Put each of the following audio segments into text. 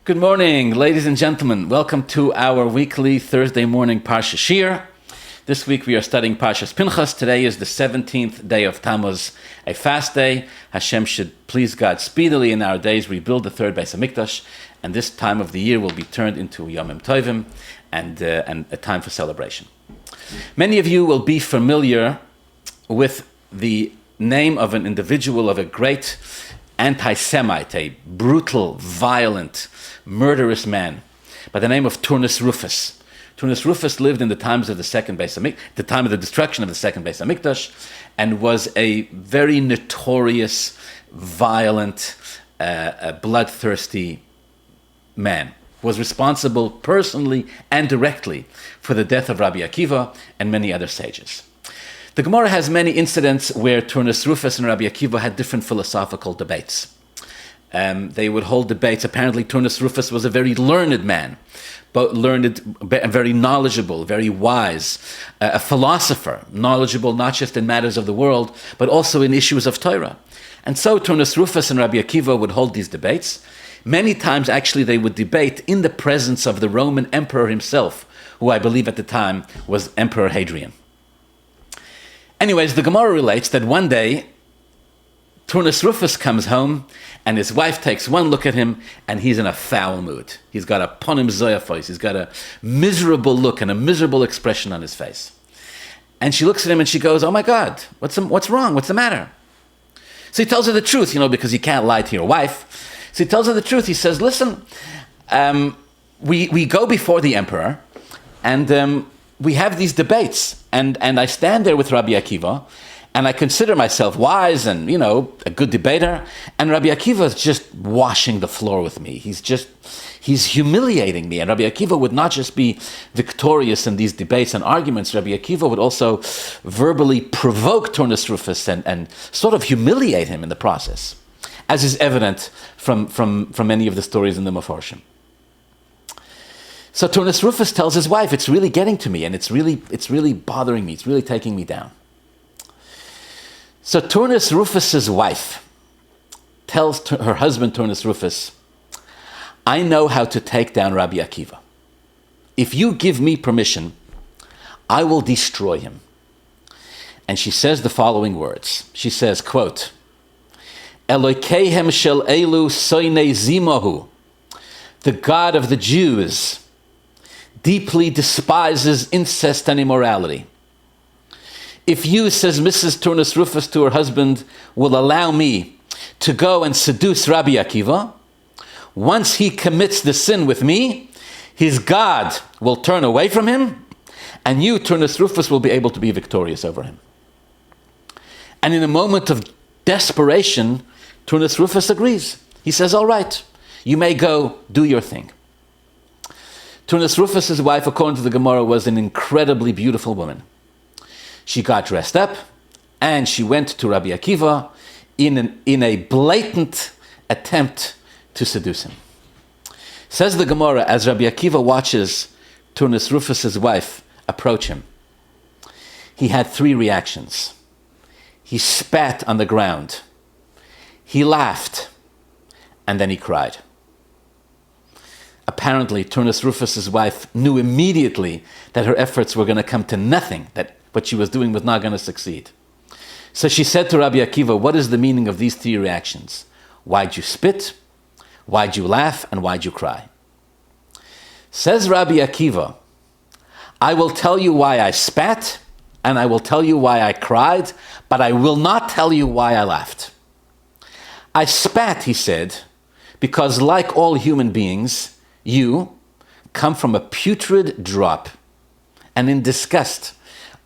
Good morning, ladies and gentlemen. Welcome to our weekly Thursday morning Parsha Shiur. This week we are studying Parsha's Pinchas. Today is the 17th day of Tammuz, a fast day. Hashem should please God speedily in our days rebuild the third Beis HaMikdash, and this time of the year will be turned into Yomim Tovim and a time for celebration. Many of you will be familiar with the name of an individual, of a great anti-Semite, a brutal, violent, murderous man by the name of Turnus Rufus. Turnus Rufus lived in the times of the second Beis HaMikdash, the time of the destruction of the second Beis HaMikdash, and was a very notorious, violent, bloodthirsty man. Was responsible personally and directly for the death of Rabbi Akiva and many other sages. The Gemara has many incidents where Turnus Rufus and Rabbi Akiva had different philosophical debates. They would hold debates. Apparently, Turnus Rufus was a very learned man, but very knowledgeable, very wise, a philosopher, knowledgeable not just in matters of the world, but also in issues of Torah. And so Turnus Rufus and Rabbi Akiva would hold these debates. Many times, actually, they would debate in the presence of the Roman emperor himself, who I believe at the time was Emperor Hadrian. Anyways, the Gemara relates that one day, Turnus Rufus comes home, and his wife takes one look at him, and he's in a foul mood. He's got a ponim zoya face. He's got a miserable look and a miserable expression on his face. And she looks at him and she goes, "Oh my God, what's wrong? What's the matter?" So he tells her the truth, because you can't lie to your wife. So he tells her the truth. He says, "Listen, we go before the emperor, and we have these debates, and I stand there with Rabbi Akiva, and I consider myself wise and, a good debater, and Rabbi Akiva is just washing the floor with me. He's humiliating me, and Rabbi Akiva would not just be victorious in these debates and arguments, Rabbi Akiva would also verbally provoke Turnus Rufus and sort of humiliate him in the process, as is evident from many of the stories in the Mefarshim. So Turnus Rufus tells his wife, "It's really getting to me, and it's really bothering me. It's really taking me down." So Turnus Rufus's wife tells her husband Turnus Rufus, "I know how to take down Rabbi Akiva. If you give me permission, I will destroy him." And she says the following words. She says, quote, "Elokehem shel elu soinei zimahu, the God of the Jews, deeply despises incest and immorality. If you," says Mrs. Turnus Rufus to her husband, "will allow me to go and seduce Rabbi Akiva, once he commits the sin with me, his God will turn away from him, and you, Turnus Rufus, will be able to be victorious over him." And in a moment of desperation, Turnus Rufus agrees. He says, "All right, you may go, do your thing." Turnus Rufus's wife, according to the Gemara, was an incredibly beautiful woman. She got dressed up, and she went to Rabbi Akiva in a blatant attempt to seduce him. Says the Gemara, as Rabbi Akiva watches Turnus Rufus's wife approach him, he had three reactions. He spat on the ground, he laughed, and then he cried. Apparently, Turnus Rufus's wife knew immediately that her efforts were going to come to nothing, that what she was doing was not going to succeed. So she said to Rabbi Akiva, "What is the meaning of these three reactions? Why'd you spit? Why'd you laugh? And why'd you cry?" Says Rabbi Akiva, "I will tell you why I spat, and I will tell you why I cried, but I will not tell you why I laughed. I spat," he said, "because like all human beings, you come from a putrid drop, and in disgust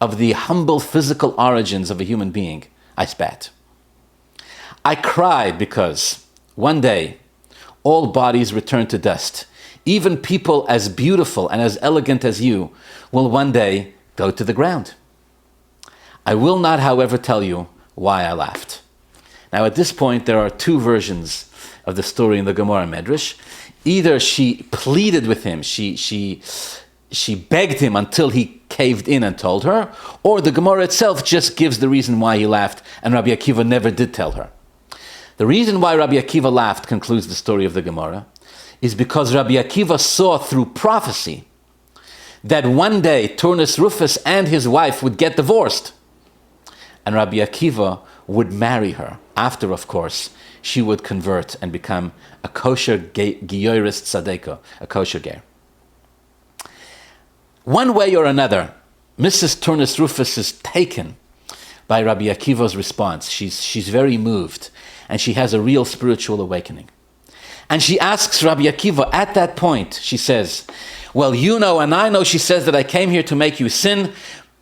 of the humble physical origins of a human being, I spat. I cried because one day all bodies return to dust. Even people as beautiful and as elegant as you will one day go to the ground. I will not, however, tell you why I laughed." Now at this point, there are two versions of the story in the Gemara Medrash. Either she pleaded with him, she begged him until he caved in and told her, or the Gemara itself just gives the reason why he laughed, and Rabbi Akiva never did tell her. The reason why Rabbi Akiva laughed, concludes the story of the Gemara, is because Rabbi Akiva saw through prophecy that one day Turnus Rufus and his wife would get divorced, and Rabbi Akiva would marry her. After, of course, she would convert and become a kosher Giyoris Tzadeka, a kosher ger. One way or another, Mrs. Turnus Rufus is taken by Rabbi Akiva's response. She's very moved, and she has a real spiritual awakening. And she asks Rabbi Akiva at that point, she says, well, you know and I know, she says, that I came here to make you sin,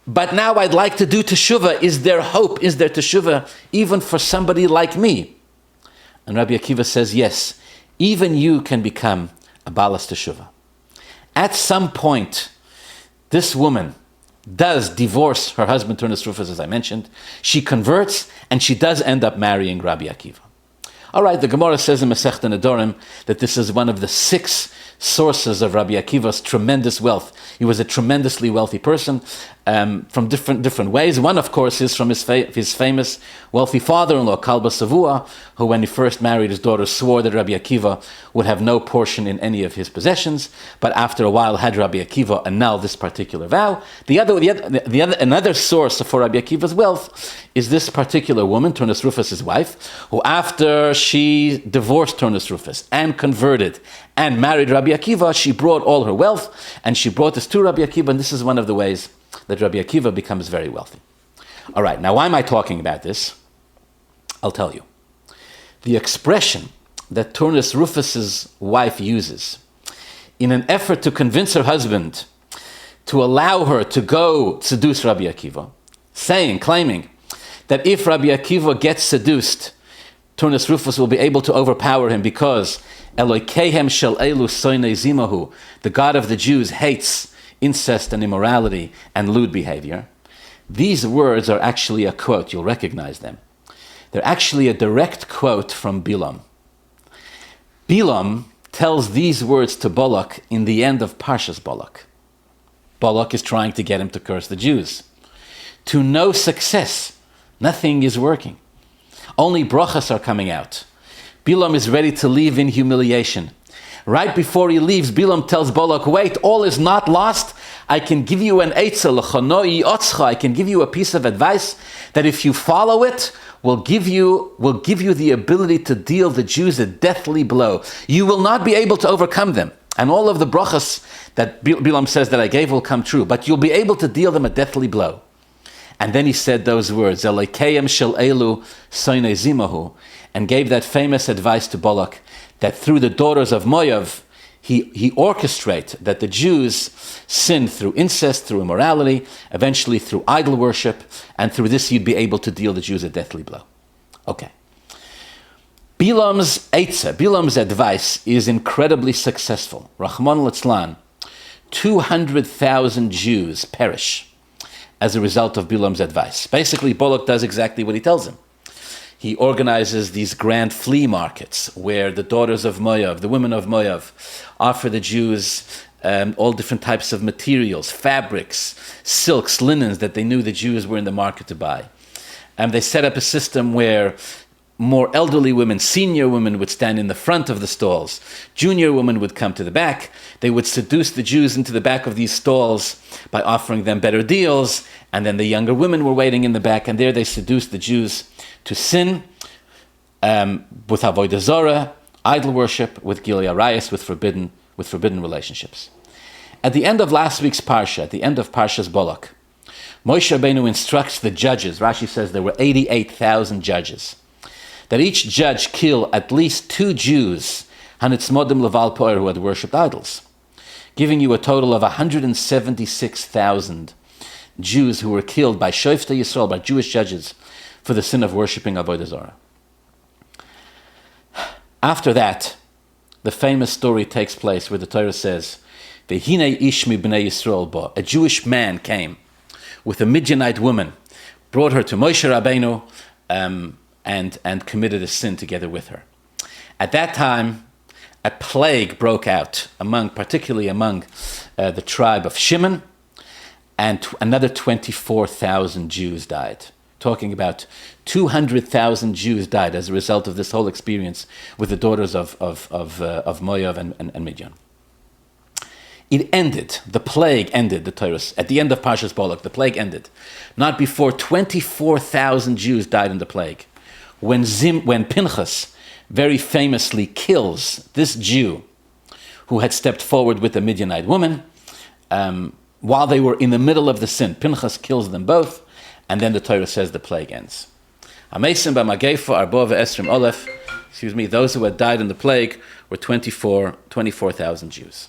but now I'd like to do teshuvah. Is there hope? Is there teshuvah even for somebody like me? And Rabbi Akiva says, yes, even you can become a balas teshuvah. At some point, this woman does divorce her husband, Turnus Rufus, as I mentioned. She converts, and she does end up marrying Rabbi Akiva. All right, the Gemara says in Masechta Nedarim that this is one of the 6 sources of Rabbi Akiva's tremendous wealth. He was a tremendously wealthy person from different ways. One, of course, is from his famous wealthy father-in-law, Kalba Savua, who, when he first married his daughter, swore that Rabbi Akiva would have no portion in any of his possessions, but after a while had Rabbi Akiva annul this particular vow. Another source for Rabbi Akiva's wealth is this particular woman, Turnus Rufus' wife, who, after she divorced Turnus Rufus and converted and married Rabbi Akiva, she brought all her wealth, and she brought this to Rabbi Akiva, and this is one of the ways that Rabbi Akiva becomes very wealthy. All right, now why am I talking about this? I'll tell you. The expression that Turnus Rufus' wife uses in an effort to convince her husband to allow her to go seduce Rabbi Akiva, claiming that if Rabbi Akiva gets seduced, Turnus Rufus will be able to overpower him because Elokehem shel elu soinei zimahu, the God of the Jews hates incest and immorality and lewd behavior. These words are actually a quote. You'll recognize them. They're actually a direct quote from Bilam. Bilam tells these words to Balak in the end of Parsha's Balak. Balak is trying to get him to curse the Jews. To no success. Nothing is working. Only Brochas are coming out. Bilam is ready to leave in humiliation. Right before he leaves, Bilam tells Balak, wait, all is not lost. I can give you an eitzah, l'chonoi otzcha. I can give you a piece of advice that if you follow it, will give you the ability to deal the Jews a deathly blow. You will not be able to overcome them. And all of the brachas that Bilam says that I gave will come true, but you'll be able to deal them a deathly blow. And then he said those words, Elokeim shel elu soinei zimahu, and gave that famous advice to Balak that through the daughters of Moav, he orchestrate that the Jews sin through incest, through immorality, eventually through idol worship, and through this he'd be able to deal the Jews a deathly blow. Okay. Bilam's eitzah, Bilam's advice is incredibly successful. Rahman al-Itzlan, 200,000 Jews perish as a result of Bilam's advice. Basically, Balak does exactly what he tells him. He organizes these grand flea markets where the daughters of Moav, the women of Moav, offer the Jews all different types of materials, fabrics, silks, linens that they knew the Jews were in the market to buy. And they set up a system where more elderly women, senior women, would stand in the front of the stalls. Junior women would come to the back. They would seduce the Jews into the back of these stalls by offering them better deals. And then the younger women were waiting in the back, and there they seduced the Jews to sin with avodah zarah, idol worship, with gilui arayos, with forbidden relationships. At the end of last week's Parsha, at the end of Parsha's Balak, Moshe Rabbeinu instructs the judges. Rashi says there were 88,000 judges, that each judge kill at least 2 Jews, hanitzmodim leval poer, who had worshipped idols, giving you a total of 176,000 Jews who were killed by Shoftei Yisrael, by Jewish judges, for the sin of worshipping avodah zarah. After that, the famous story takes place where the Torah says, "Vehine ish mi bnei Yisrael ba." A Jewish man came with a Midianite woman, brought her to Moshe Rabbeinu, and committed a sin together with her. At that time, a plague broke out, particularly among the tribe of Shimon, and another 24,000 Jews died. talking about 200,000 Jews died as a result of this whole experience with the daughters of Moav and Midian. It ended, the plague ended, the Torah, at the end of Parshas Bolak, the plague ended. Not before 24,000 Jews died in the plague. When Pinchas very famously kills this Jew who had stepped forward with the Midianite woman, while they were in the middle of the sin, Pinchas kills them both, and then the Torah says the plague ends. Those who had died in the plague were 24,000 Jews.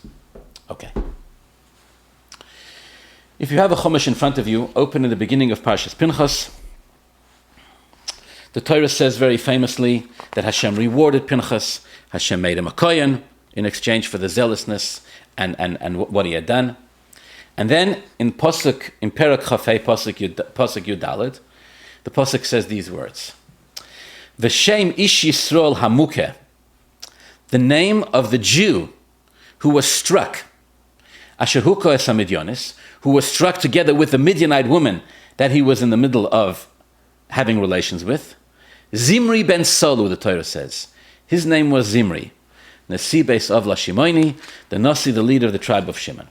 Okay. If you have a Chumash in front of you, open in the beginning of Parshas Pinchas. The Torah says very famously that Hashem rewarded Pinchas. Hashem made him a kohen in exchange for the zealousness and what he had done. And then in Possuk, in Perek Chafei, Possuk Yudalid, the Possuk says these words: V'shem ish Yisrael hamukeh, the name of the Jew who was struck, Asher Huko es Hamidyonis, who was struck together with the Midianite woman that he was in the middle of having relations with, Zimri ben Solu, the Torah says. His name was Zimri, Nasi Beis Avla Shimoni, the Nasi, the leader of the tribe of Shimon.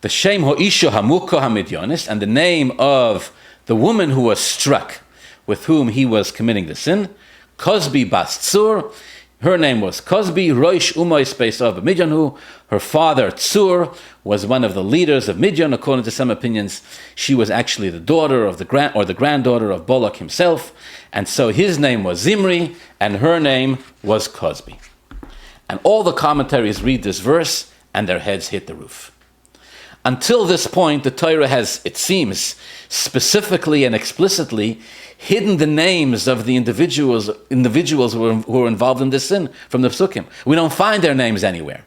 The Shem Ho'isho Hamuko Hamidyonis, and the name of the woman who was struck, with whom he was committing the sin, Kozbi Bas Tzur. Her name was Kozbi, Roish Umois Beis Av Midyanhu. Her father, Tzur, was one of the leaders of Midian. According to some opinions, she was actually the daughter of the granddaughter of Bolak himself. And so his name was Zimri, and her name was Kozbi. And all the commentaries read this verse, and their heads hit the roof. Until this point, the Torah has, it seems, specifically and explicitly hidden the names of the individuals who were involved in this sin from the Pesukim. We don't find their names anywhere.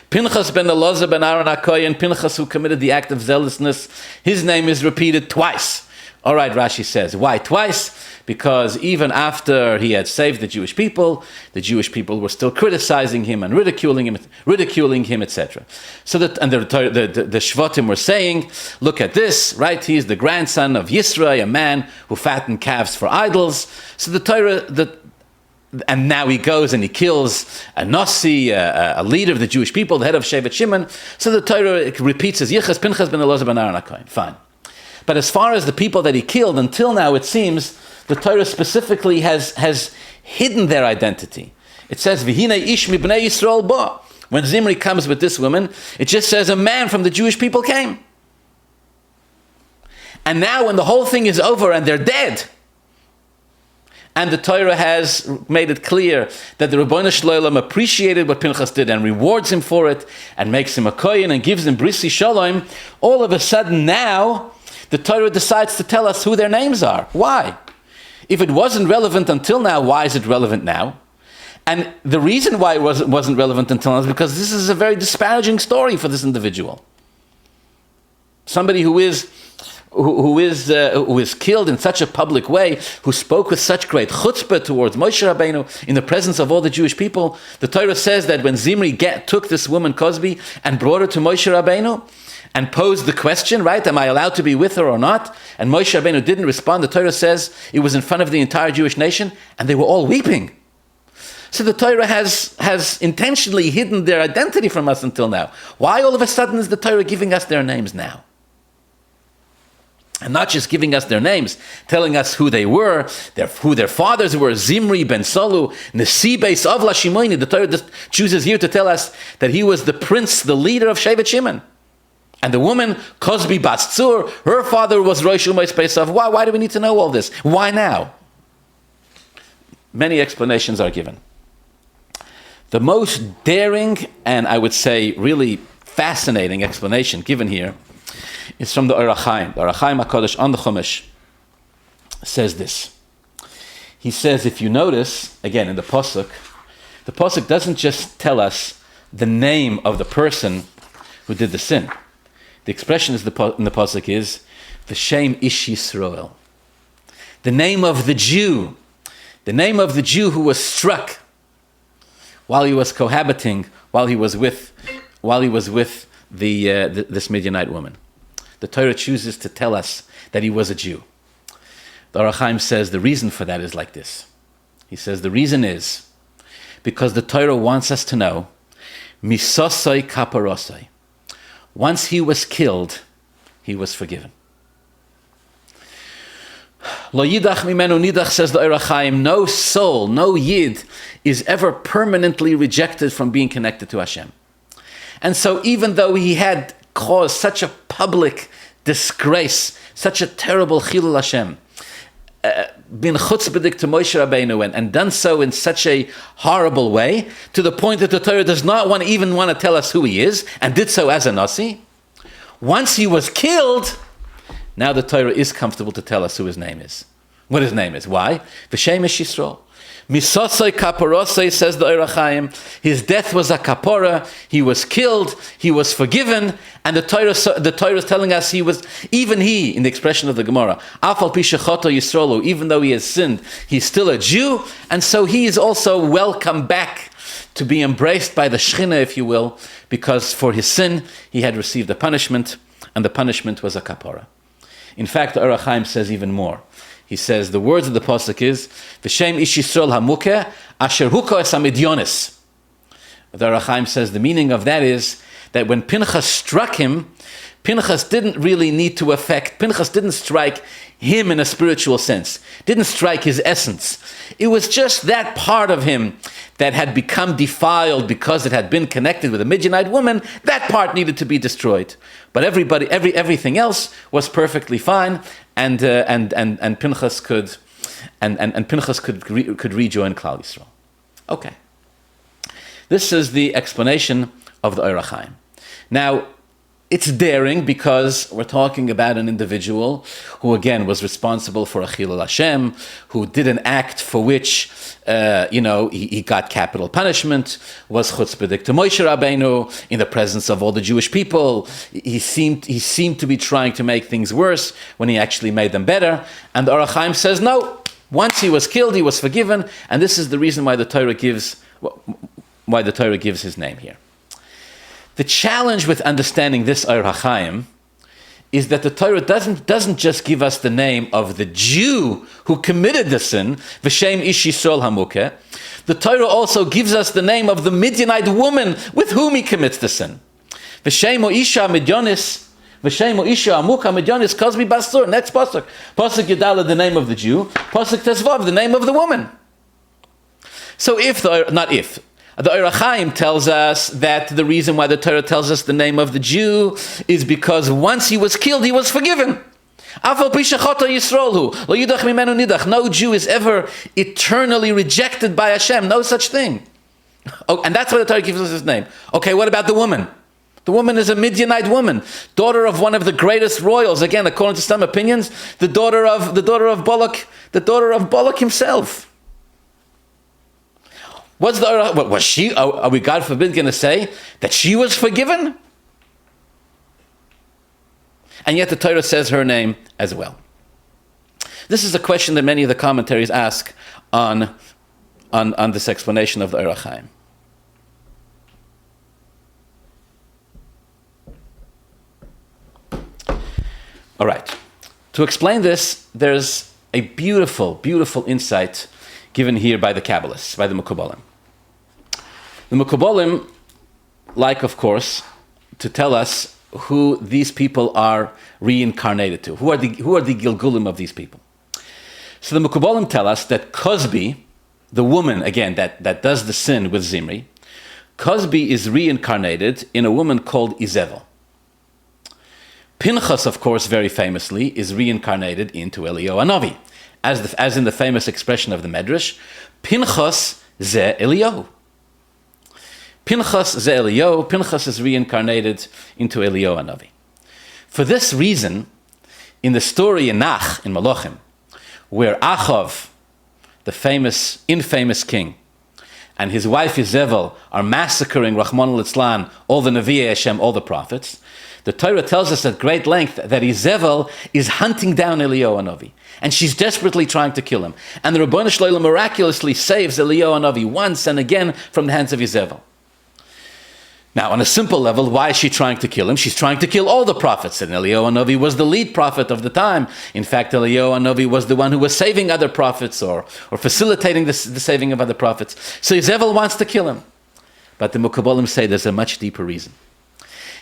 Pinchas ben Elazar ben Aaron HaKohen, Pinchas who committed the act of zealousness, his name is repeated twice. All right, Rashi says, why twice? Because even after he had saved the Jewish people were still criticizing him and ridiculing him, etc. So that, and the Shvatim were saying, look at this, right? He is the grandson of Yisra, a man who fattened calves for idols. So the Torah, and now he goes and he kills a Nasi, a leader of the Jewish people, the head of Shevet Shimon. So the Torah repeats as Yichas, Pinchas ben Elazar ben Aaron HaKohen. Fine. But as far as the people that he killed, until now it seems the Torah specifically has hidden their identity. It says, V'hinei ish mibnei Yisrael ba. When Zimri comes with this woman, it just says a man from the Jewish people came. And now when the whole thing is over and they're dead, and the Torah has made it clear that the Ribbono Shel Olam appreciated what Pinchas did and rewards him for it, and makes him a kohen and gives him brisi shalom, all of a sudden now, the Torah decides to tell us who their names are. Why? If it wasn't relevant until now, why is it relevant now? And the reason why it wasn't relevant until now is because this is a very disparaging story for this individual. Somebody who is killed in such a public way, who spoke with such great chutzpah towards Moshe Rabbeinu in the presence of all the Jewish people. The Torah says that when Zimri took this woman Kozbi and brought her to Moshe Rabbeinu, and posed the question, right, am I allowed to be with her or not? And Moshe Rabbeinu didn't respond. The Torah says it was in front of the entire Jewish nation, and they were all weeping. So the Torah has intentionally hidden their identity from us until now. Why all of a sudden is the Torah giving us their names now? And not just giving us their names, telling us who they were, who their fathers were, Zimri ben Solu, Nasi Beis Avla Shimoni. The Torah chooses here to tell us that he was the prince, the leader of Shevet Shimon. And the woman, Kozbi Bas Tzur, her father was Rosh Umois Beis Av. Why do we need to know all this? Why now? Many explanations are given. The most daring and I would say really fascinating explanation given here is from the Hachayim. The Hachayim HaKadosh on the Chumash says this. He says, if you notice, again in the Possuk doesn't just tell us the name of the person who did the sin. The expression in the Possuk is V'shem ish Yisrael. The name of the Jew who was struck while he was cohabiting, while he was with this Midianite woman. The Torah chooses to tell us that he was a Jew. The Hachayim says the reason for that is like this. He says the reason is because the Torah wants us to know, misosoi kaparosoi. Once he was killed, he was forgiven. Lo yidach mimenu nidach, says the Hachayim, no soul, no yid is ever permanently rejected from being connected to Hashem. And so even though he had caused such a public disgrace, such a terrible chilul Hashem, been chutzpahdik to Moshe Rabbeinu and done so in such a horrible way, to the point that the Torah does not even want to tell us who he is, and did so as a Nasi. Once he was killed, now the Torah is comfortable to tell us who his name is. What his name is. Why? V'shem is Yisrael. Misosoi kaporosoi, says the Hachayim. His death was a kapora. He was killed. He was forgiven. And the Torah is telling us he was, even he, in the expression of the Gemara, afal pi shechoto Yisraelu, even though he has sinned, he's still a Jew. And so he is also welcome back to be embraced by the Shechina, if you will, because for his sin, he had received a punishment, and the punishment was a kapora. In fact, the Hachayim says even more. He says, the words of the Possuk is, V'shem ish Yisrael hamukeh, asher huko es hamidyonis. The Hachayim says the meaning of that is that when Pinchas struck him, Pinchas didn't really need to affect, Pinchas didn't strike him in a spiritual sense, didn't strike his essence. It was just that part of him that had become defiled because it had been connected with a Midianite woman. That part needed to be destroyed. But everything else was perfectly fine, and Pinchas could rejoin Klal Yisrael. Okay, this is the explanation of the Hachayim. Now, it's daring because we're talking about an individual who, again, was responsible for a chilul Hashem, who did an act for which, he got capital punishment, was chutzpahdik to Moshe Rabbeinu in the presence of all the Jewish people. He seemed to be trying to make things worse when he actually made them better. And the Hachayim says, no, once he was killed, he was forgiven, and this is the reason why the Torah gives his name here. The challenge with understanding this Hachayim is that the Torah doesn't just give us the name of the Jew who committed the sin, V'shem ish Yisrael hamukeh. The Torah also gives us the name of the Midianite woman with whom he commits the sin. V'shem o isha midyonis, V'shem o isha amukah midyonis kozbi basur. Next Possuk. Possuk Yudala, the name of the Jew. Possuk Tesvav, the name of the woman. So the Hachayim tells us that the reason why the Torah tells us the name of the Jew is because once he was killed, he was forgiven. No Jew is ever eternally rejected by Hashem. No such thing. Oh, and that's why the Torah gives us his name. Okay, what about the woman? The woman is a Midianite woman, daughter of one of the greatest royals. Again, according to some opinions, the daughter of Balak himself. Was she? Are we, God forbid, going to say that she was forgiven? And yet the Torah says her name as well. This is a question that many of the commentaries ask on this explanation of the Hachayim. All right. To explain this, there's a beautiful, beautiful insight given here by the Kabbalists, by the Mekubalim. The Mekubalim like, of course, to tell us who these people are reincarnated to. Who are the Gilgulim of these people? So the Mekubalim tell us that Cosby, the woman, again, that does the sin with Zimri, Cosby is reincarnated in a woman called Izevel. Pinchas, of course, very famously, is reincarnated into Eliyahu Hanavi. As in the famous expression of the Medrash, Pinchas ze Eliyahu. Pinchas ze Eliyahu. Pinchas is reincarnated into Eliyahu Hanavi. For this reason, in the story in Nach, in Malachim, where Achav, the infamous king, and his wife Izevel are massacring, Rahman al-Itzlan, all the Nevi'ei Hashem, all the prophets, the Torah tells us at great length that Izevel is hunting down Eliyahu Hanavi, and she's desperately trying to kill him. And the Ribbono Shel Olam miraculously saves Eliyahu Hanavi once and again from the hands of Izevel. Now, on a simple level, why is she trying to kill him? She's trying to kill all the prophets. And Eliyahu Hanavi was the lead prophet of the time. In fact, Eliyahu Hanavi was the one who was saving other prophets or facilitating the saving of other prophets. So Yezebel wants to kill him. But the Mukabalim say there's a much deeper reason.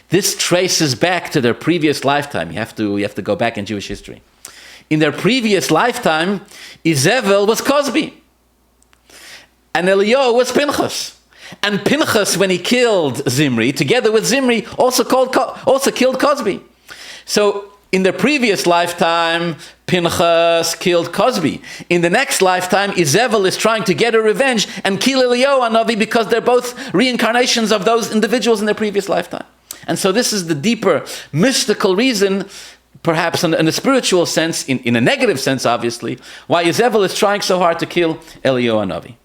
This traces back to their previous lifetime. You have to go back in Jewish history. In their previous lifetime, Yezebel was Cosby. And Eliyahu was Pinchas. And Pinchas, when he killed Zimri, together with Zimri, also killed Cosby. So in the previous lifetime, Pinchas killed Cosby. In the next lifetime, Yezebel is trying to get her revenge and kill Eliyahu Hanavi because they're both reincarnations of those individuals in their previous lifetime. And so this is the deeper mystical reason, perhaps in a spiritual sense, in a negative sense, obviously, why Yezebel is trying so hard to kill Eliyahu Hanavi.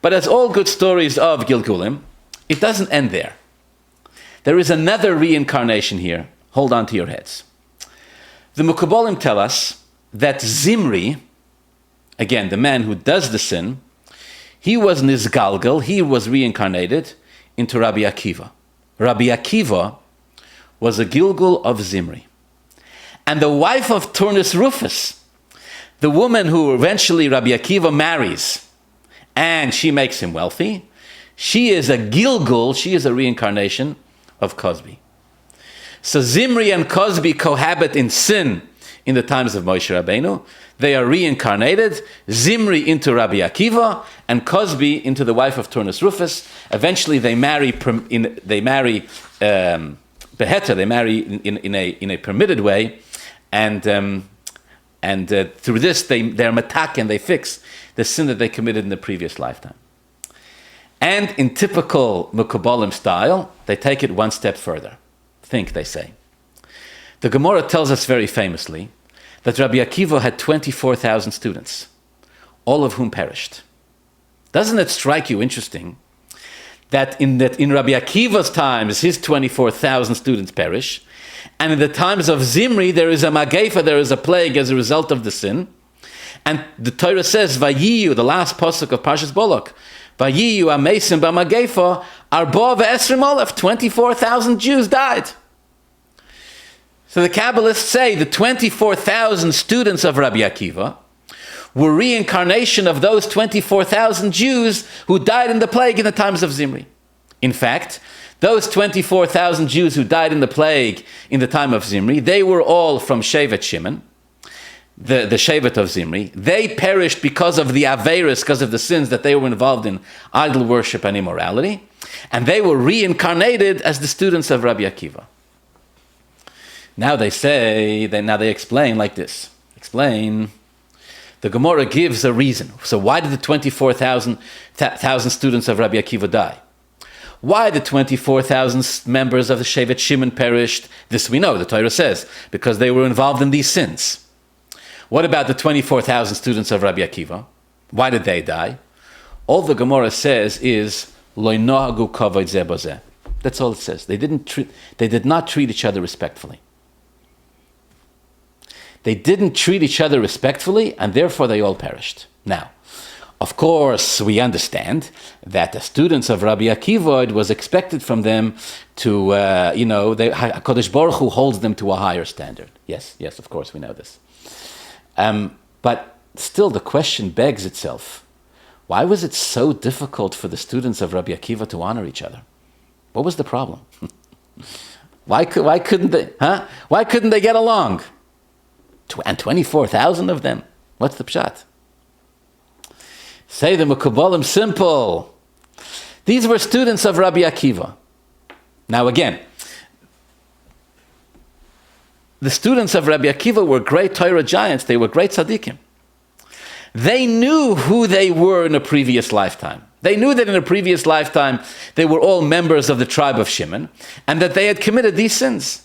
But as all good stories of Gilgulei, it doesn't end there. There is another reincarnation here. Hold on to your heads. The Mukabalim tell us that Zimri, again, the man who does the sin, he was Nizgalgal, he was reincarnated into Rabbi Akiva. Rabbi Akiva was a Gilgul of Zimri. And the wife of Turnus Rufus, the woman who eventually Rabbi Akiva marries, and she makes him wealthy, she is a Gilgul, she is a reincarnation of Cosby. So Zimri and Cosby cohabit in sin in the times of Moshe Rabbeinu. They are reincarnated, Zimri into Rabbi Akiva, and Cosby into the wife of Turnus Rufus. Eventually they marry Beheter, they marry in a permitted way, and through this they're matak and they fix the sin that they committed in the previous lifetime. And in typical Mukabalim style, they take it one step further. Think, they say. The Gemara tells us very famously that Rabbi Akiva had 24,000 students, all of whom perished. Doesn't it strike you interesting that in Rabbi Akiva's times, his 24,000 students perish, and in the times of Zimri, there is a magefa, there is a plague as a result of the sin. And the Torah says, Vayiyu, the last Possuk of Parshas Bolok, Vayiyu amesim b'magefa, arba ve'esrim olef, 24,000 Jews died. So the Kabbalists say the 24,000 students of Rabbi Akiva were reincarnation of those 24,000 Jews who died in the plague in the times of Zimri. In fact, those 24,000 Jews who died in the plague in the time of Zimri, they were all from Shevet Shimon, the Shevet of Zimri. They perished because of the Averis, because of the sins that they were involved in, idol worship and immorality, and they were reincarnated as the students of Rabbi Akiva. Now they explain like this. Explain. The Gemara gives a reason. So why did the 24,000 students of Rabbi Akiva die? Why the 24,000 members of the Shevet Shimon perished? This we know, the Torah says, because they were involved in these sins. What about the 24,000 students of Rabbi Akiva? Why did they die? All the Gemara says is, Lo nohagu kavod zeh bozeh. That's all it says. They did not treat each other respectfully. They didn't treat each other respectfully, and therefore they all perished. Now, of course, we understand that the students of Rabbi Akiva, it was expected from them to, HaKadosh Baruch Hu holds them to a higher standard. Yes, of course, we know this. But still, the question begs itself. Why was it so difficult for the students of Rabbi Akiva to honor each other? What was the problem? Why couldn't they? Why couldn't they get along? And 24,000 of them. What's the pshat? Say the Mukabalim simple. These were students of Rabbi Akiva. Now again, the students of Rabbi Akiva were great Torah giants. They were great tzaddikim. They knew who they were in a previous lifetime. They knew that in a previous lifetime they were all members of the tribe of Shimon and that they had committed these sins.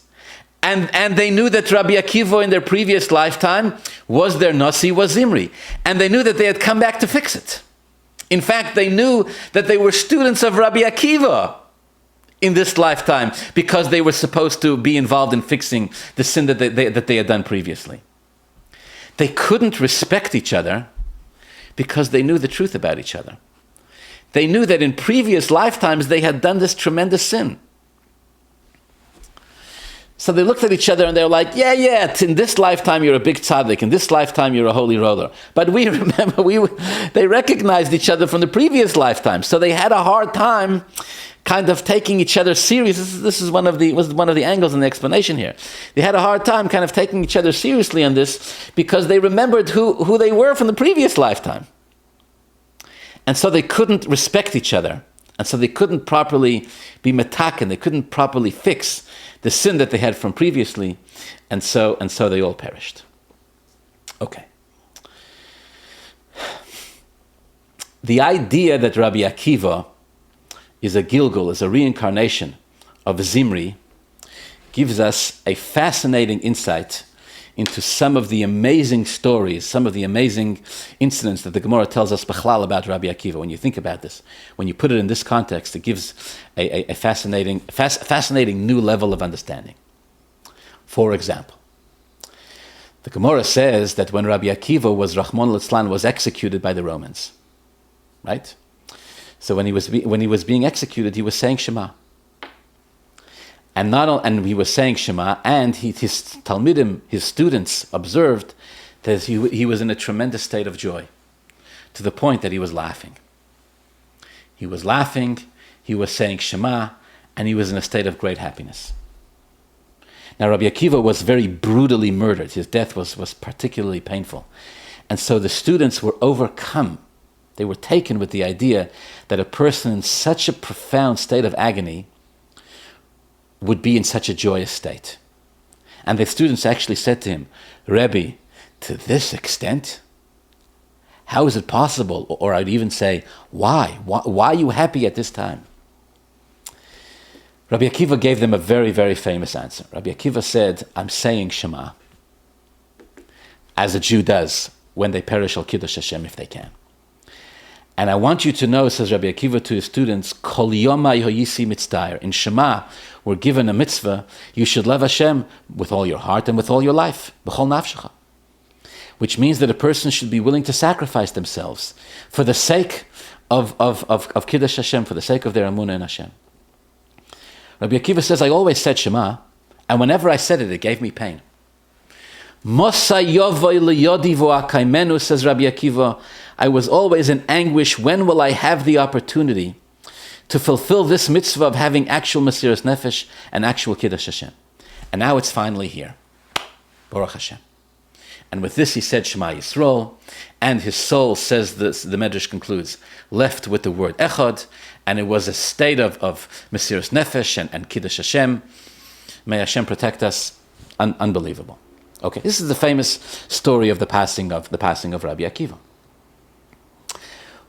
And they knew that Rabbi Akiva in their previous lifetime was their Nasi, was Zimri. And they knew that they had come back to fix it. In fact, they knew that they were students of Rabbi Akiva in this lifetime because they were supposed to be involved in fixing the sin that they had done previously. They couldn't respect each other because they knew the truth about each other. They knew that in previous lifetimes they had done this tremendous sin. So they looked at each other and they were like, yeah, in this lifetime you're a big tzaddik, in this lifetime you're a holy roller. But we remember, they recognized each other from the previous lifetime. So they had a hard time kind of taking each other serious. This was one of the angles in the explanation here. They had a hard time kind of taking each other seriously on this because they remembered who they were from the previous lifetime. And so they couldn't respect each other. And so they couldn't properly be metaken, they couldn't properly fix the sin that they had from previously, and so they all perished. Okay. The idea that Rabbi Akiva is a Gilgul, is a reincarnation of Zimri, gives us a fascinating insight into some of the amazing stories, some of the amazing incidents that the Gemara tells us b'chlal about Rabbi Akiva. When you think about this, when you put it in this context, it gives a fascinating new level of understanding. For example, the Gemara says that when Rabbi Akiva was Rahman al-Islan was executed by the Romans, right? So when he was being executed, he was saying Shema. And he was saying Shema, and his Talmidim, his students, observed that he was in a tremendous state of joy, to the point that he was laughing. He was laughing, he was saying Shema, and he was in a state of great happiness. Now Rabbi Akiva was very brutally murdered. His death was particularly painful. And so the students were overcome. They were taken with the idea that a person in such a profound state of agony would be in such a joyous state. And the students actually said to him, Rebbe, to this extent? How is it possible? Or I'd even say, why? Why are you happy at this time? Rabbi Akiva gave them a very, very famous answer. Rabbi Akiva said, I'm saying Shema, as a Jew does when they perish al Kiddush Hashem if they can. And I want you to know, says Rabbi Akiva to his students, Kol yomai hoyisi mitzdayer. In Shema, we're given a mitzvah, you should love Hashem with all your heart and with all your life, b'chol nafshecha. Which means that a person should be willing to sacrifice themselves for the sake of Kiddush Hashem, for the sake of their emunah in Hashem. Rabbi Akiva says, I always said Shema, and whenever I said it, it gave me pain. Mosa yovoi liyodi v'akaimenu, says Rabbi Akiva, I was always in anguish. When will I have the opportunity to fulfill this mitzvah of having actual Mesiras Nefesh and actual Kiddush Hashem? And now it's finally here. Baruch Hashem. And with this he said Shema Yisrael, and his soul, says this, the Medrash concludes, left with the word Echad, and it was a state of Mesiras Nefesh and Kiddush Hashem. May Hashem protect us. Unbelievable. Okay, this is the famous story of the passing of Rabbi Akiva.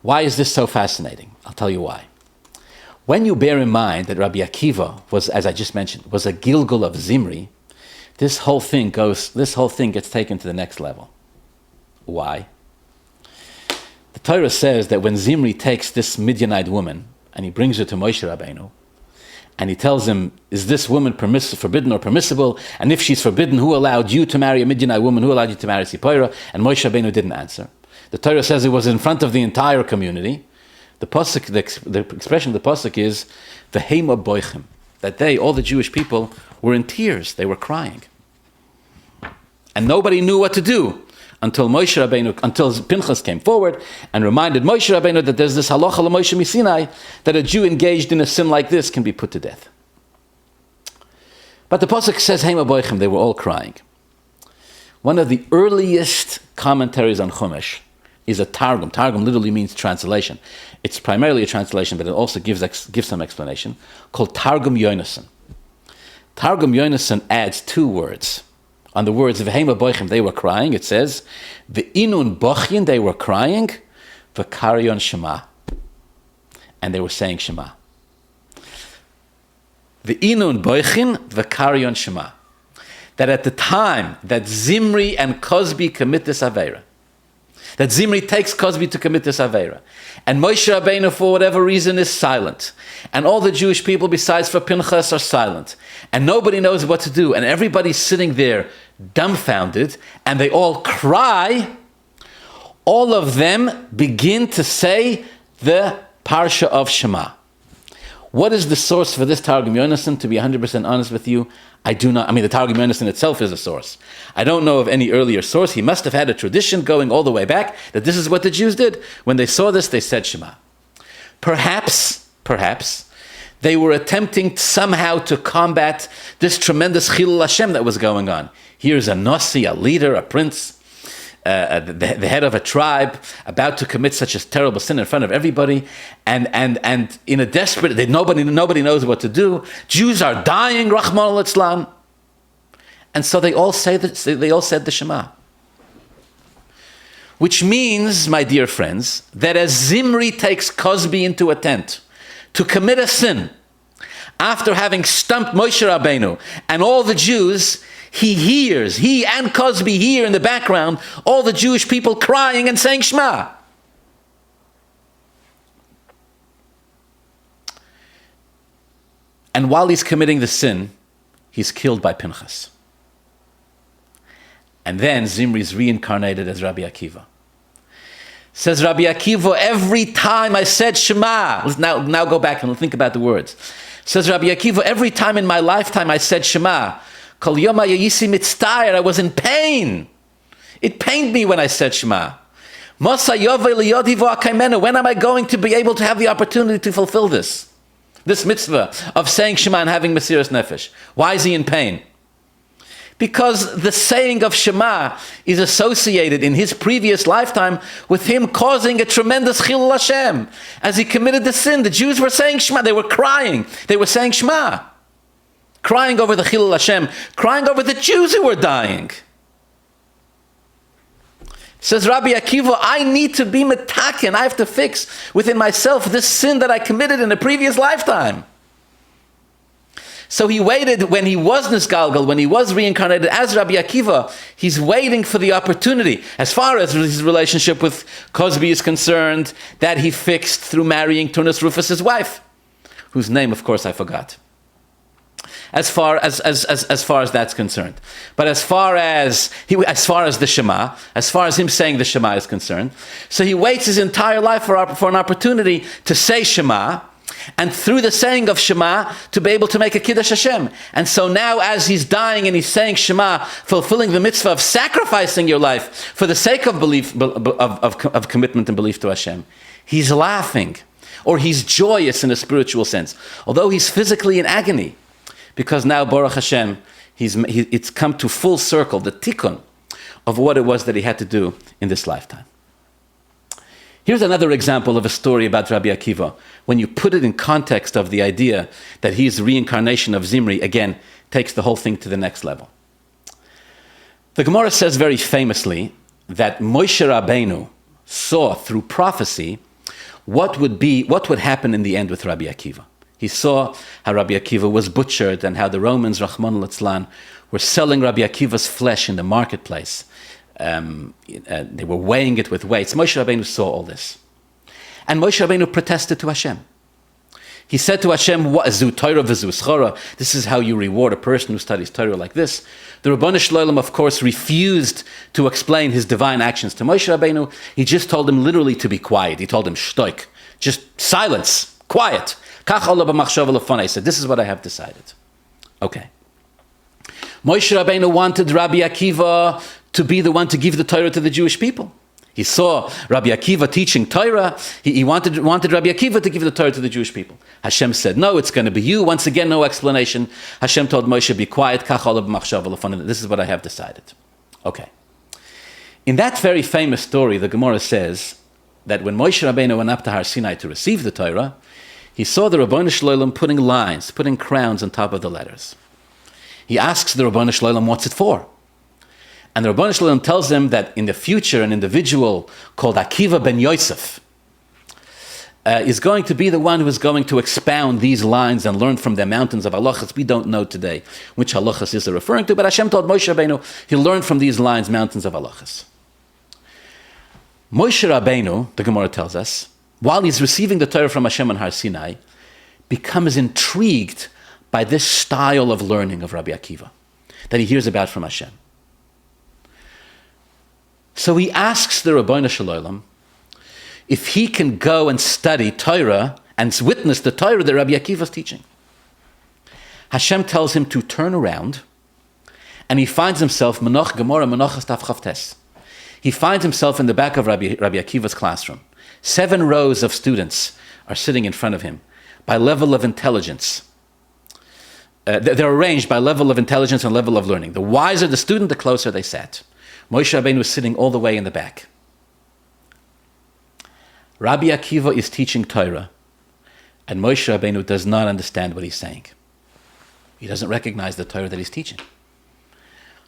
Why is this so fascinating? I'll tell you why. When you bear in mind that Rabbi Akiva was, as I just mentioned, was a Gilgul of Zimri, this whole thing gets taken to the next level. Why? The Torah says that when Zimri takes this Midianite woman and he brings her to Moshe Rabbeinu, and he tells him, is this woman forbidden or permissible? And if she's forbidden, who allowed you to marry a Midianite woman? Who allowed you to marry Sipora? And Moshe Rabbeinu didn't answer. The Torah says it was in front of the entire community. The Possuk, the expression of the Possuk is V'heima boichim, that they, all the Jewish people, were in tears. They were crying. And nobody knew what to do until Pinchas came forward and reminded Moshe Rabbeinu that there's this halacha l'Moshe Misinai, that a Jew engaged in a sin like this can be put to death. But the Possuk says, Heima boichim, they were all crying. One of the earliest commentaries on Chumash is a Targum. Targum literally means translation. It's primarily a translation, but it also gives some explanation, called Targum Yonason. Targum Yonason adds two words. On the words of V'heima boichim, they were crying, it says, V'inun bochin, they were crying, V'karyon Shema. And they were saying Shema. V'inun boichin, V'karyon Shema. That at the time that Zimri and Cosby commit this Aveira, that Zimri takes Cosby to commit this Aveira, and Moshe Rabbeinu, for whatever reason, is silent, and all the Jewish people besides for Pinchas are silent, and nobody knows what to do, and everybody's sitting there dumbfounded, and they all cry, all of them begin to say the Parsha of Shema. What is the source for this Targum Yonasan? To be 100% honest with you, I do not. I mean, the Targum Yonasan itself is a source. I don't know of any earlier source. He must have had a tradition going all the way back that this is what the Jews did. When they saw this, they said Shema. Perhaps, they were attempting somehow to combat this tremendous Chilul Hashem that was going on. Here's a Nasi, a leader, a prince, the head of a tribe, about to commit such a terrible sin in front of everybody, and in a desperate, nobody knows what to do. Jews are dying, Rahman al-Islam, and so they all said the Shema, which means, my dear friends, that as Zimri takes Cosby into a tent to commit a sin, after having stumped Moshe Rabbeinu and all the Jews, he and Cosby hear in the background all the Jewish people crying and saying Shema. And while he's committing the sin, he's killed by Pinchas. And then Zimri is reincarnated as Rabbi Akiva. Says Rabbi Akiva, every time I said Shema, now go back and think about the words. Says Rabbi Akiva, every time in my lifetime I said Shema, Kol Yoma Yayisi Mitztayr, I was in pain. It pained me when I said Shema. Mosa Yovei Liyodi V'Akaimenu, when am I going to be able to have the opportunity to fulfill this mitzvah of saying Shema and having Mesiras Nefesh? Why is he in pain? Because the saying of Shema is associated in his previous lifetime with him causing a tremendous Chilul Hashem. As he committed the sin, the Jews were saying Shema, they were crying, they were saying Shema. Crying over the Chilul Hashem, crying over the Jews who were dying. Says Rabbi Akiva, I need to be metaken, I have to fix within myself this sin that I committed in a previous lifetime. So he waited when he was Nisgalgal, when he was reincarnated as Rabbi Akiva, he's waiting for the opportunity. As far as his relationship with Cosby is concerned, that he fixed through marrying Tunis Rufus' wife, whose name, of course, I forgot. As far as that's concerned. But as far as the Shema, as far as him saying the Shema is concerned, so he waits his entire life for an opportunity to say Shema, and through the saying of Shema, to be able to make a Kiddush Hashem. And so now as he's dying and he's saying Shema, fulfilling the mitzvah of sacrificing your life for the sake of belief, of commitment and belief to Hashem, he's laughing, or he's joyous in a spiritual sense, although he's physically in agony, because now, Baruch Hashem, it's come to full circle, the tikkun of what it was that he had to do in this lifetime. Here's another example of a story about Rabbi Akiva. When you put it in context of the idea that he's the reincarnation of Zimri, again, takes the whole thing to the next level. The Gemara says very famously that Moshe Rabbeinu saw through prophecy what would happen in the end with Rabbi Akiva. He saw how Rabbi Akiva was butchered and how the Romans, Rahman al-Islam, were selling Rabbi Akiva's flesh in the marketplace. They were weighing it with weights. Moshe Rabbeinu saw all this. And Moshe Rabbeinu protested to Hashem. He said to Hashem, this is how you reward a person who studies Torah like this. The Rabbanu Shloim, of course, refused to explain his divine actions to Moshe Rabbeinu. He just told him literally to be quiet. He told him, shtoik, just silence, quiet. He said, this is what I have decided. Okay. Moshe Rabbeinu wanted Rabbi Akiva to be the one to give the Torah to the Jewish people. He saw Rabbi Akiva teaching Torah. He wanted Rabbi Akiva to give the Torah to the Jewish people. Hashem said, no, it's going to be you. Once again, no explanation. Hashem told Moshe, be quiet. This is what I have decided. Okay. In that very famous story, the Gemara says that when Moshe Rabbeinu went up to Har Sinai to receive the Torah, he saw the Rabbanu Shloim putting crowns on top of the letters. He asks the Rabbanu Shloim, what's it for? And the Rabbanu Shloim tells him that in the future, an individual called Akiva ben Yosef is going to be the one who is going to expound these lines and learn from the mountains of halachas. We don't know today which halachas is referring to, but Hashem told Moshe Rabbeinu, he'll learn from these lines, mountains of halachas. Moshe Rabbeinu, the Gemara tells us, while he's receiving the Torah from Hashem on Har Sinai, becomes intrigued by this style of learning of Rabbi Akiva that he hears about from Hashem. So he asks the Rabbanu Shalom, if he can go and study Torah and witness the Torah that Rabbi Akiva is teaching. Hashem tells him to turn around, and he finds himself, Gemara Menachos Taf Chavtes. He finds himself in the back of Rabbi Akiva's classroom. 7 rows of students are sitting in front of him by level of intelligence. They're arranged by level of intelligence and level of learning. The wiser the student, the closer they sat. Moshe Rabbeinu was sitting all the way in the back. Rabbi Akiva is teaching Torah, and Moshe Rabbeinu does not understand what he's saying. He doesn't recognize the Torah that he's teaching.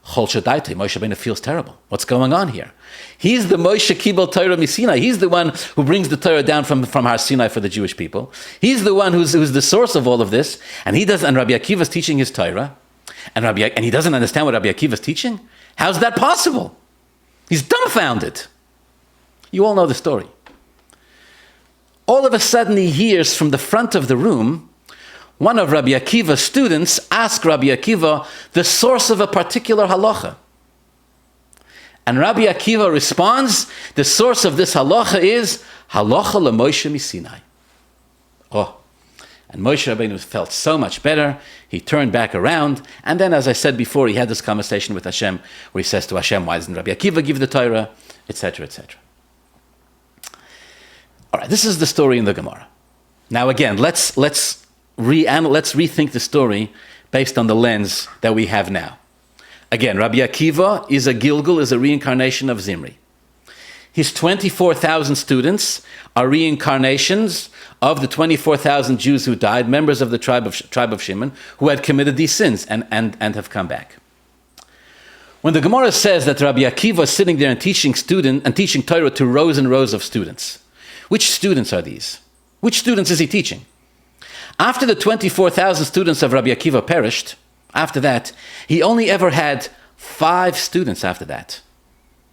Chol Shadaite, Moshe Rabbeinu feels terrible. What's going on here? He's the Moshe Kibel Torah Misinai. He's the one who brings the Torah down from Har Sinai for the Jewish people. He's the one who's the source of all of this. And Rabbi Akiva is teaching his Torah, and he doesn't understand what Rabbi Akiva is teaching? How's that possible? He's dumbfounded. You all know the story. All of a sudden he hears from the front of the room, one of Rabbi Akiva's students asked Rabbi Akiva the source of a particular halacha. And Rabbi Akiva responds, the source of this halacha is halacha leMoshe Misinai. Oh, and Moshe Rabbeinu felt so much better. He turned back around, and then, as I said before, he had this conversation with Hashem, where he says to Hashem, why doesn't Rabbi Akiva give the Torah, etc., etc. All right, this is the story in the Gemara. Now again, let's rethink the story based on the lens that we have now. Again, Rabbi Akiva is a Gilgul, is a reincarnation of Zimri. His 24,000 students are reincarnations of the 24,000 Jews who died, members of the tribe of Shimon, who had committed these sins and have come back. When the Gemara says that Rabbi Akiva is sitting there and teaching Torah to rows and rows of students, which students are these? Which students is he teaching? After the 24,000 students of Rabbi Akiva perished, after that, he only ever had 5 students after that.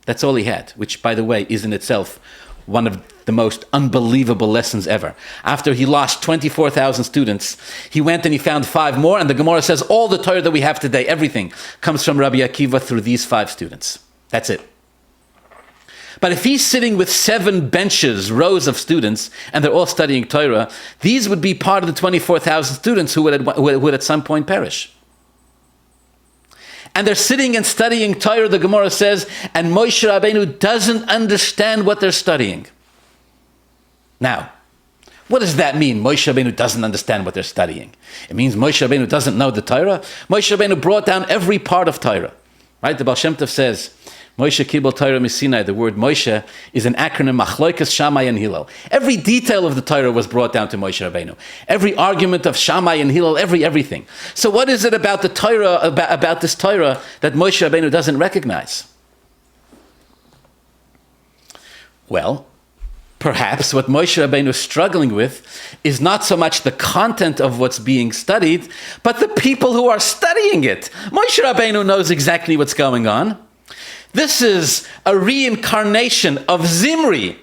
That's all he had, which, by the way, is in itself one of the most unbelievable lessons ever. After he lost 24,000 students, he went and he found 5 more, and the Gemara says all the Torah that we have today, everything, comes from Rabbi Akiva through these 5 students. That's it. But if he's sitting with 7 benches, rows of students, and they're all studying Torah, these would be part of the 24,000 students who would at some point perish. And they're sitting and studying Torah, the Gemara says, and Moshe Rabbeinu doesn't understand what they're studying. Now, what does that mean? Moshe Rabbeinu doesn't understand what they're studying. It means Moshe Rabbeinu doesn't know the Torah. Moshe Rabbeinu brought down every part of Torah. Right? The Baal Shem Tov says, Moshe Kibel Torah Misinai, the word Moshe is an acronym, Machloikas, Shammai, and Hillel. Every detail of the Torah was brought down to Moshe Rabbeinu. Every argument of Shammai and Hillel, everything. So what is it about the Torah, about this Torah, that Moshe Rabbeinu doesn't recognize? Well, perhaps what Moshe Rabbeinu is struggling with is not so much the content of what's being studied, but the people who are studying it. Moshe Rabbeinu knows exactly what's going on. This is a reincarnation of Zimri.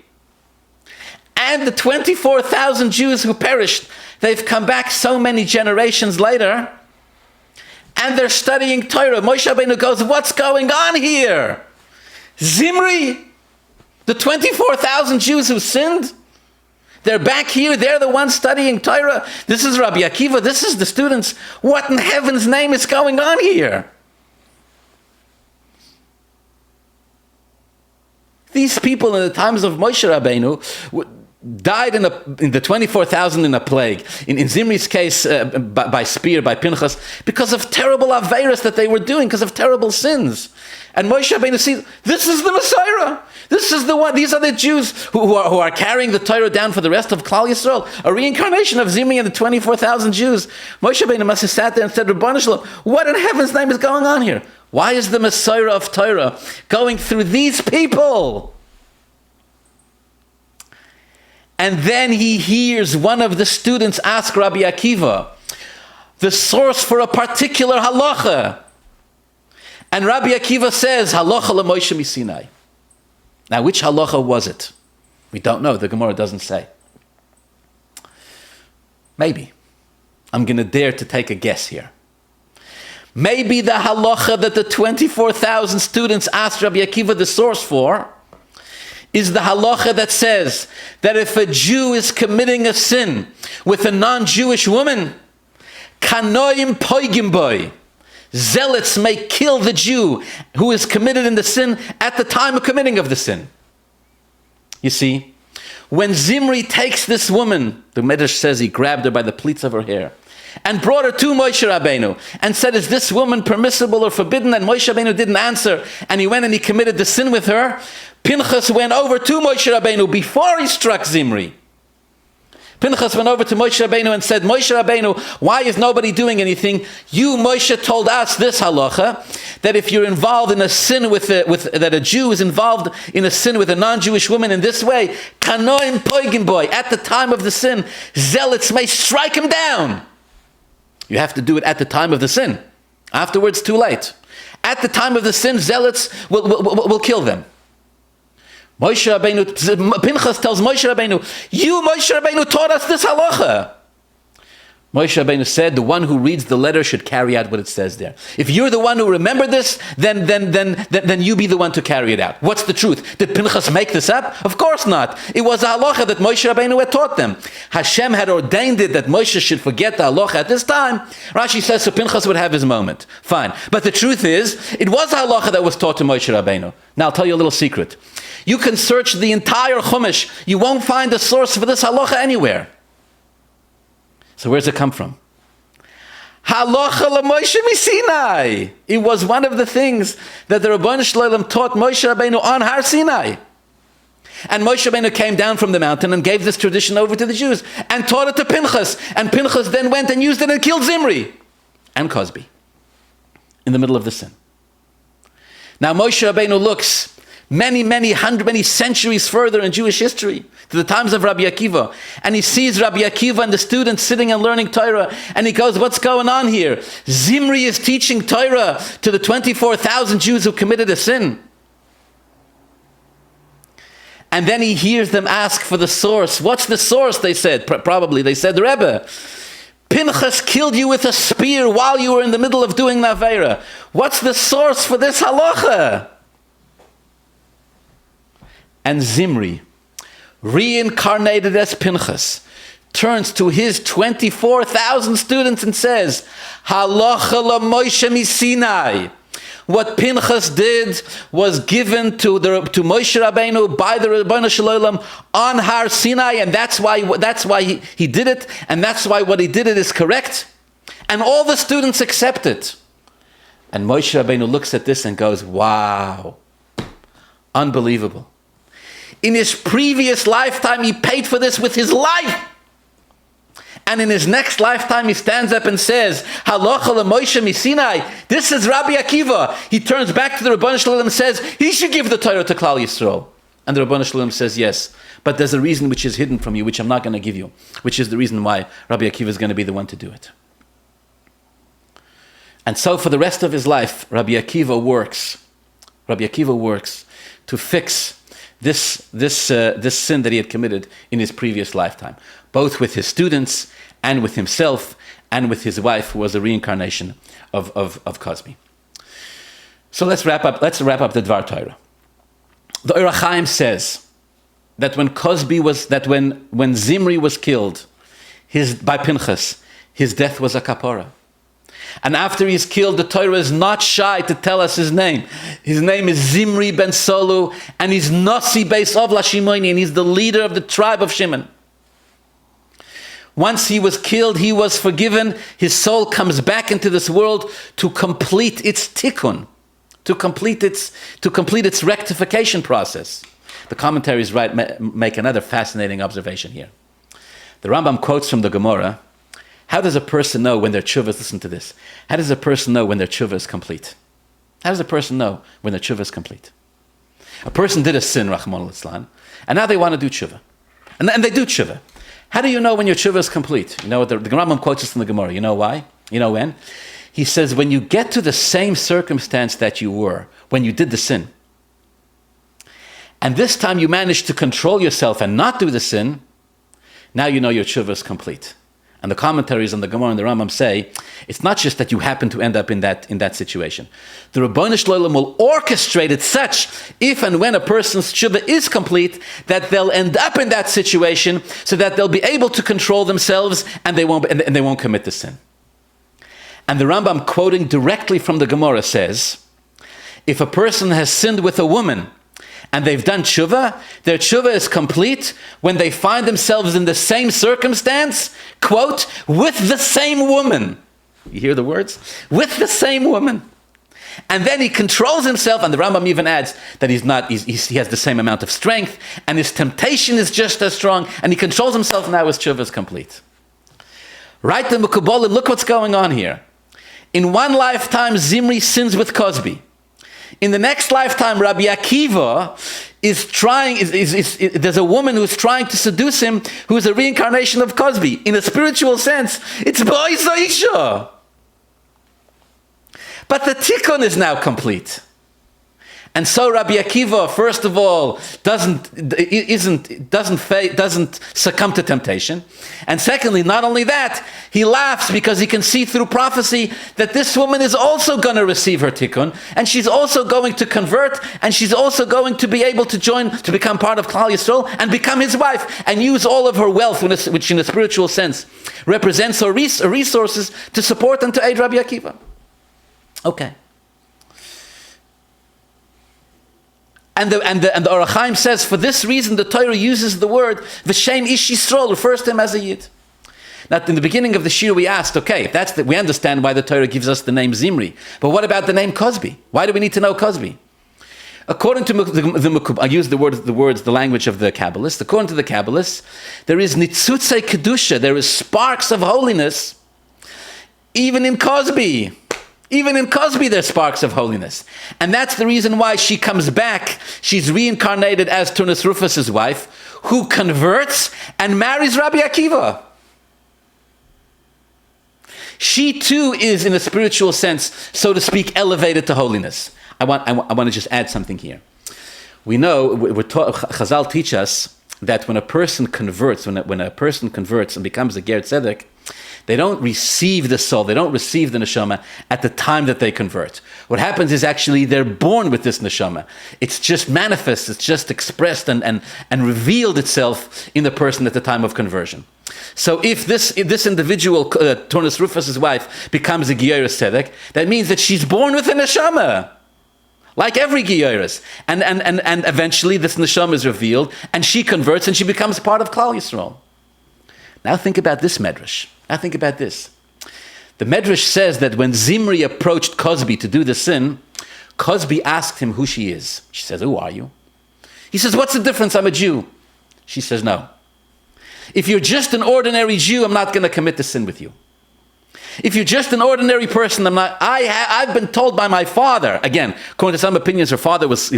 And the 24,000 Jews who perished, they've come back so many generations later, and they're studying Torah. Moshe Rabbeinu goes, what's going on here? Zimri, the 24,000 Jews who sinned, they're back here, they're the ones studying Torah. This is Rabbi Akiva, this is the students. What in heaven's name is going on here? These people in the times of Moshe Rabbeinu died in the 24,000 in a plague. In Zimri's case, by spear, by Pinchas, because of terrible aveiros that they were doing, because of terrible sins. And Moshe Rabbeinu sees, this is the Messiah. This is the one. These are the Jews who are carrying the Torah down for the rest of Klal Yisrael. A reincarnation of Zimri and the 24,000 Jews. Moshe Rabbeinu must have sat there and said, Rabbanu Shalom, what in heaven's name is going on here? Why is the Messiah of Torah going through these people? And then he hears one of the students ask Rabbi Akiva the source for a particular halacha. And Rabbi Akiva says, halacha leMoshe Misinai. Now, which halacha was it? We don't know. The Gemara doesn't say. Maybe. I'm going to dare to take a guess here. Maybe the halacha that the 24,000 students asked Rabbi Akiva the source for is the halacha that says that if a Jew is committing a sin with a non-Jewish woman, kanoim poigim boy, zealots may kill the Jew who is committed in the sin at the time of committing of the sin. You see, when Zimri takes this woman, the Medrash says he grabbed her by the pleats of her hair and brought her to Moshe Rabbeinu and said, is this woman permissible or forbidden? And Moshe Rabbeinu didn't answer, and he went and he committed the sin with her. Pinchas went over to Moshe Rabbeinu before he struck Zimri. Pinchas went over to Moshe Rabbeinu and said, Moshe Rabbeinu, why is nobody doing anything? You, Moshe, told us this halacha, that if you're involved in a sin that a Jew is involved in a sin with a non-Jewish woman in this way, kanoim poigim boy, at the time of the sin, zealots may strike him down. You have to do it at the time of the sin. Afterwards, too late. At the time of the sin, zealots will kill them. Moshe Rabbeinu, Pinchas tells Moshe Rabbeinu, you, Moshe Rabbeinu, taught us this halacha. Moshe Rabbeinu said, the one who reads the letter should carry out what it says there. If you're the one who remembered this, then you be the one to carry it out. What's the truth? Did Pinchas make this up? Of course not. It was a halacha that Moshe Rabbeinu had taught them. Hashem had ordained it that Moshe should forget the halacha at this time. Rashi says so Pinchas would have his moment. Fine. But the truth is, it was a halacha that was taught to Moshe Rabbeinu. Now I'll tell you a little secret. You can search the entire Chumash. You won't find a source for this halacha anywhere. So where does it come from? Halacha LaMoshe Sinai. It was one of the things that the Rabbi Shalom taught Moshe Rabbeinu on Har Sinai. And Moshe Rabbeinu came down from the mountain and gave this tradition over to the Jews and taught it to Pinchas. And Pinchas then went and used it and killed Zimri and Cosby in the middle of the sin. Now Moshe Rabbeinu looks many centuries further in Jewish history, to the times of Rabbi Akiva. And he sees Rabbi Akiva and the students sitting and learning Torah, and he goes, what's going on here? Zimri is teaching Torah to the 24,000 Jews who committed a sin. And then he hears them ask for the source. What's the source, they said? Probably, they said, Rebbe, Pinchas killed you with a spear while you were in the middle of doing Naveira. What's the source for this halacha? And Zimri, reincarnated as Pinchas, turns to his 24,000 students and says, Halacha LaMoshe Sinai. What Pinchas did was given to Moshe Rabbeinu by the Rebbeinu Shalom on Har Sinai, and that's why he did it, and that's why what he did it is correct. And all the students accept it. And Moshe Rabbeinu looks at this and goes, wow, unbelievable. In his previous lifetime, he paid for this with his life. And in his next lifetime, he stands up and says, Halacha LaMoshe Sinai. This is Rabbi Akiva. He turns back to the Rebbeinu Shalom and says, he should give the Torah to Klal Yisrael. And the Rebbeinu Shalom says, yes, but there's a reason which is hidden from you, which I'm not going to give you, which is the reason why Rabbi Akiva is going to be the one to do it. And so for the rest of his life, Rabbi Akiva works to fix this sin that he had committed in his previous lifetime, both with his students and with himself and with his wife, who was a reincarnation of Cosby. So let's wrap up the Dvar Torah. The Hachayim says that when Zimri was killed by Pinchas, his death was a kapara. And after he's killed, the Torah is not shy to tell us his name. His name is Zimri ben Solu, and he's Nasi Beis Ovla Shimoni, and he's the leader of the tribe of Shimon. Once he was killed, he was forgiven. His soul comes back into this world to complete its tikkun, to complete its rectification process. The commentaries make another fascinating observation here. The Rambam quotes from the Gemara. How does a person know when their tshuva is, listen to this, how does a person know when their tshuva is complete? How does a person know when their tshuva is complete? A person did a sin, Rahman al-Islam, and now they want to do tshuva. And they do tshuva. How do you know when your tshuva is complete? You know what the Rambam quotes us from the Gemara. You know why? You know when? He says, when you get to the same circumstance that you were when you did the sin, and this time you managed to control yourself and not do the sin, now you know your tshuva is complete. And the commentaries on the Gemara and the Rambam say, it's not just that you happen to end up in that situation. The Rabbanu Shloim will orchestrate it such, if and when a person's tshuva is complete, that they'll end up in that situation so that they'll be able to control themselves and they won't commit the sin. And the Rambam, quoting directly from the Gemara, says, if a person has sinned with a woman and they've done tshuva, their tshuva is complete when they find themselves in the same circumstance, quote, with the same woman. You hear the words? With the same woman. And then he controls himself, and the Rambam even adds that he has the same amount of strength, and his temptation is just as strong, and he controls himself now his tshuva is complete. Right, the Mekubalim, look what's going on here. In one lifetime, Zimri sins with Cosby. In the next lifetime, Rabbi Akiva there's a woman who's trying to seduce him, who is a reincarnation of Cosby. In a spiritual sense, it's Bo'is Isha. But the tikkun is now complete. And so Rabbi Akiva, first of all, doesn't succumb to temptation. And secondly, not only that, he laughs because he can see through prophecy that this woman is also going to receive her tikkun, and she's also going to convert, and she's also going to be able to become part of Klal Yisrael and become his wife and use all of her wealth, which in a spiritual sense represents her resources, to support and to aid Rabbi Akiva. Okay. And the Hachayim says, for this reason, the Torah uses the word V'shem Ish Yisrael, refers to him as a Yid. Now, in the beginning of the Shiur, we asked, okay, we understand why the Torah gives us the name Zimri, but what about the name Cosby? Why do we need to know Cosby? According to I use the language of the Kabbalists. According to the Kabbalists, there is Nitzutzei Kedusha, there is sparks of holiness, even in Cosby. Even in Cosby, there's sparks of holiness. And that's the reason why she comes back. She's reincarnated as Turnus Rufus' wife, who converts and marries Rabbi Akiva. She too is, in a spiritual sense, so to speak, elevated to holiness. I want to just add something here. We know, Chazal teach us that when a person converts, when a person converts and becomes a Ger Tzedek, they don't receive the soul, they don't receive the neshama at the time that they convert. What happens is actually they're born with this neshama. It's just manifest, it's just expressed and revealed itself in the person at the time of conversion. So if this individual, Turnus Rufus' wife, becomes a Giyoros Tzedek, that means that she's born with a neshama. Like every Giyoros. And eventually this neshama is revealed, and she converts and she becomes part of Klal Yisrael. Now think about this medrash. Now think about this. The medrash says that when Zimri approached Cosby to do the sin, Cosby asked him who she is. She says, who are you? He says, what's the difference? I'm a Jew. She says, no. If you're just an ordinary Jew, I'm not going to commit the sin with you. If you're just an ordinary person, I'm not. I've been told by my father, again, according to some opinions, your father was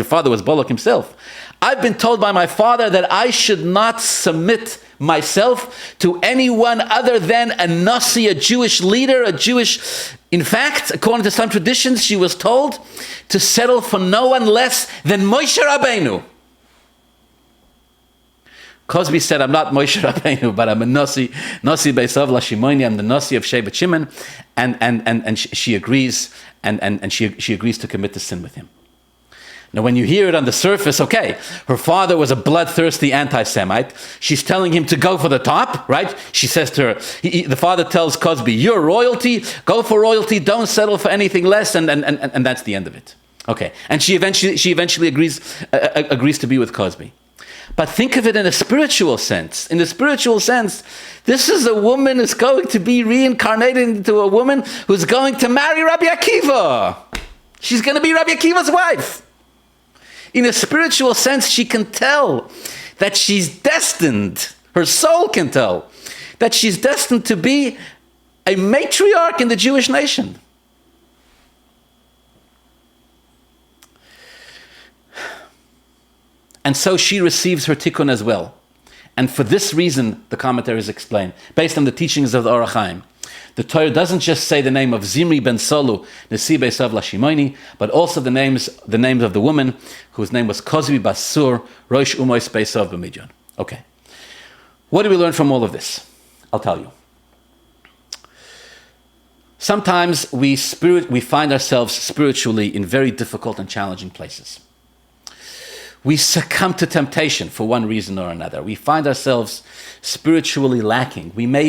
Balak himself. I've been told by my father that I should not submit myself to anyone other than a Nasi, a Jewish leader, in fact, according to some traditions, she was told to settle for no one less than Moshe Rabbeinu. Cosby said, I'm not Moshe Rabbeinu, but I'm a Nasi Beisav Lashimoni, I'm the Nasi of Shevet Shimon, and she agrees, and she agrees to commit the sin with him. Now, when you hear it on the surface, okay, her father was a bloodthirsty anti-Semite. She's telling him to go for the top, right? She says to her, the father tells Cosby, you're royalty, go for royalty, don't settle for anything less, and that's the end of it. Okay, and she eventually agrees to be with Cosby. But think of it in a spiritual sense. In the spiritual sense, this is a woman who's going to be reincarnated into a woman who's going to marry Rabbi Akiva. She's going to be Rabbi Akiva's wife. In a spiritual sense, she can tell that she's destined, her soul can tell, that she's destined to be a matriarch in the Jewish nation. And so she receives her tikkun as well. And for this reason, the commentaries explain, based on the teachings of the Hachayim, the Torah doesn't just say the name of Zimri ben Solu, Nesi Beisav Lashimoni, but also the names of the woman whose name was Cosby Basur, Rosh Umois Beisav B'Midyan. Okay. What do we learn from all of this? I'll tell you. Sometimes we find ourselves spiritually in very difficult and challenging places. We succumb to temptation for one reason or another. We find ourselves spiritually lacking. We may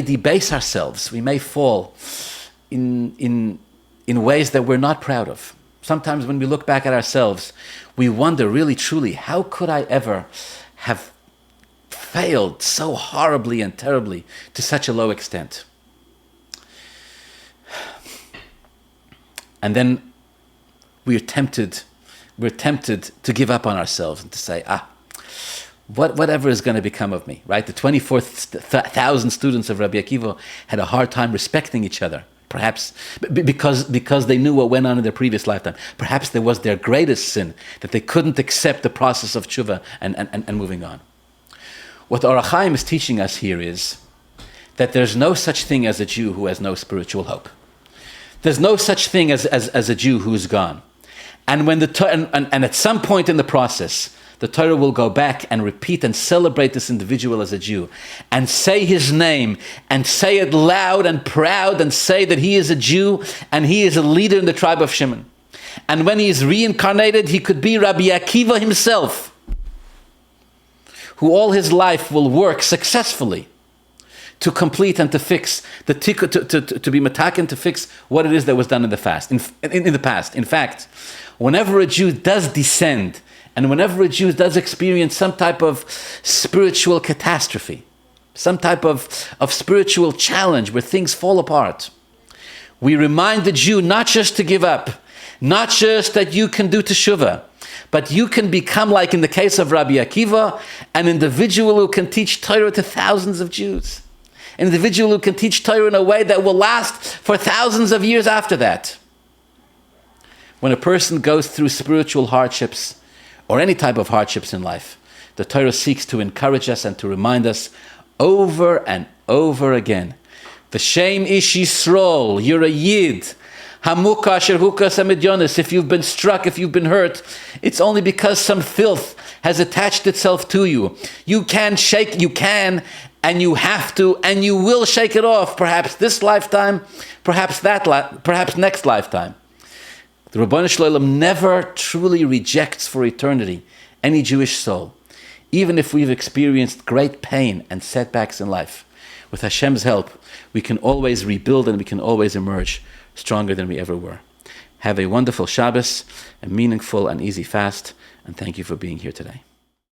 debase ourselves. We may fall in ways that we're not proud of. Sometimes when we look back at ourselves, we wonder really truly, how could I ever have failed so horribly and terribly to such a low extent? And then we're tempted to give up on ourselves and to say, whatever is going to become of me, right? The 24,000 students of Rabbi Akiva had a hard time respecting each other, perhaps because they knew what went on in their previous lifetime. Perhaps there was their greatest sin, that they couldn't accept the process of tshuva and moving on. What the Hachayim is teaching us here is that there's no such thing as a Jew who has no spiritual hope. There's no such thing as a Jew who's gone. And when and at some point in the process, the Torah will go back and repeat and celebrate this individual as a Jew and say his name and say it loud and proud and say that he is a Jew and he is a leader in the tribe of Shimon. And when he is reincarnated, he could be Rabbi Akiva himself, who all his life will work successfully to complete and to fix to be mataken, to fix what it is that was done in the past. In the past, in fact, whenever a Jew does descend, and whenever a Jew does experience some type of spiritual catastrophe, some type of spiritual challenge where things fall apart, we remind the Jew not just to give up, not just that you can do teshuvah, but you can become, like in the case of Rabbi Akiva, an individual who can teach Torah to thousands of Jews. An individual who can teach Torah in a way that will last for thousands of years after that. When a person goes through spiritual hardships, or any type of hardships in life, the Torah seeks to encourage us and to remind us over and over again. V'shem ish Yisrael, you're a Yid. Hamuka asher hukas hamidyonis. If you've been struck, if you've been hurt, it's only because some filth has attached itself to you. You can, and you have to, and you will shake it off. Perhaps this lifetime, perhaps perhaps next lifetime. The Ribbono Shel Olam never truly rejects for eternity any Jewish soul, even if we've experienced great pain and setbacks in life. With Hashem's help, we can always rebuild and we can always emerge stronger than we ever were. Have a wonderful Shabbos, a meaningful and easy fast, and thank you for being here today.